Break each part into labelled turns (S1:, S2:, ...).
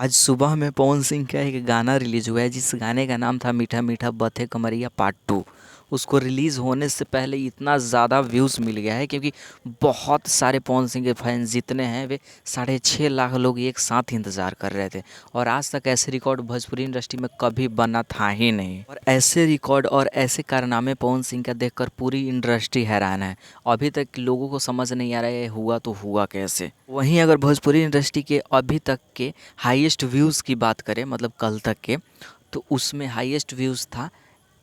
S1: आज सुबह में पवन सिंह का एक गाना रिलीज हुआ है जिस गाने का नाम था मीठा मीठा बथे कमरिया पार्ट 2। उसको रिलीज़ होने से पहले इतना ज़्यादा व्यूज़ मिल गया है क्योंकि बहुत सारे पवन सिंह के फैंस जितने हैं वे 6.5 लाख लोग एक साथ इंतज़ार कर रहे थे। और आज तक ऐसे रिकॉर्ड भोजपुरी इंडस्ट्री में कभी बना था ही नहीं। और ऐसे रिकॉर्ड और ऐसे कारनामे पवन सिंह का देखकर पूरी इंडस्ट्री हैरान है। अभी तक लोगों को समझ नहीं आ रहा है ये हुआ तो हुआ कैसे। वहीं अगर भोजपुरी इंडस्ट्री के अभी तक के हाईएस्ट व्यूज़ की बात करें मतलब कल तक के, तो उसमें हाईएस्ट व्यूज़ था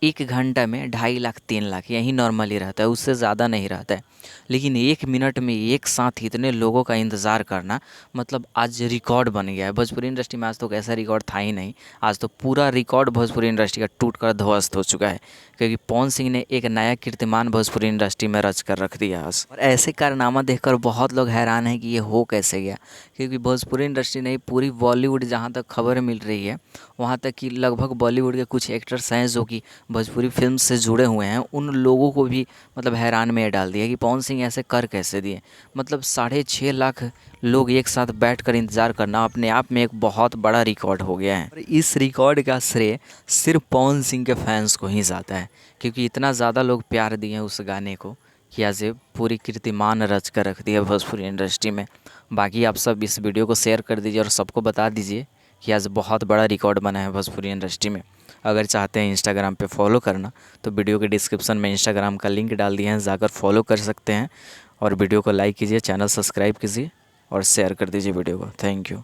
S1: 1 घंटा में 2.5 लाख 3 लाख, यही नॉर्मली रहता है, उससे ज़्यादा नहीं रहता है। लेकिन 1 मिनट में एक साथ इतने लोगों का इंतज़ार करना मतलब आज रिकॉर्ड बन गया है भोजपुरी इंडस्ट्री में। आज तो ऐसा रिकॉर्ड था ही नहीं। आज तो पूरा रिकॉर्ड भोजपुरी इंडस्ट्री का टूट कर ध्वस्त हो चुका है क्योंकि पवन सिंह ने एक नया कीर्तिमान भोजपुरी इंडस्ट्री में रच कर रख दिया आज। और ऐसे कारनामा देखकर बहुत लोग हैरान हैं कि ये हो कैसे गया, क्योंकि भोजपुरी इंडस्ट्री नहीं पूरी बॉलीवुड, जहाँ तक खबर मिल रही है वहाँ तक कि लगभग बॉलीवुड के कुछ एक्टर्स हैं जो कि भोजपुरी फिल्म से जुड़े हुए हैं, उन लोगों को भी मतलब हैरान में डाल दिया कि पवन सिंह ऐसे कर कैसे दिए। मतलब 6.5 लाख लोग एक साथ बैठकर इंतज़ार करना अपने आप में एक बहुत बड़ा रिकॉर्ड हो गया है। और इस रिकॉर्ड का श्रेय सिर्फ पवन सिंह के फैंस को ही जाता है क्योंकि इतना ज़्यादा लोग प्यार दिए हैं उस गाने को कि आज ये पूरी कीर्तिमान रच कर रख दिया भोजपुरी इंडस्ट्री में। बाकी आप सब इस वीडियो को शेयर कर दीजिए और सबको बता दीजिए कि आज बहुत बड़ा रिकॉर्ड बना है भोजपुरी इंडस्ट्री में। अगर चाहते हैं इंस्टाग्राम पे फॉलो करना तो वीडियो के डिस्क्रिप्शन में इंस्टाग्राम का लिंक डाल दिए हैं, जाकर फॉलो कर सकते हैं। और वीडियो को लाइक कीजिए, चैनल सब्सक्राइब कीजिए और शेयर कर दीजिए वीडियो को। Thank you.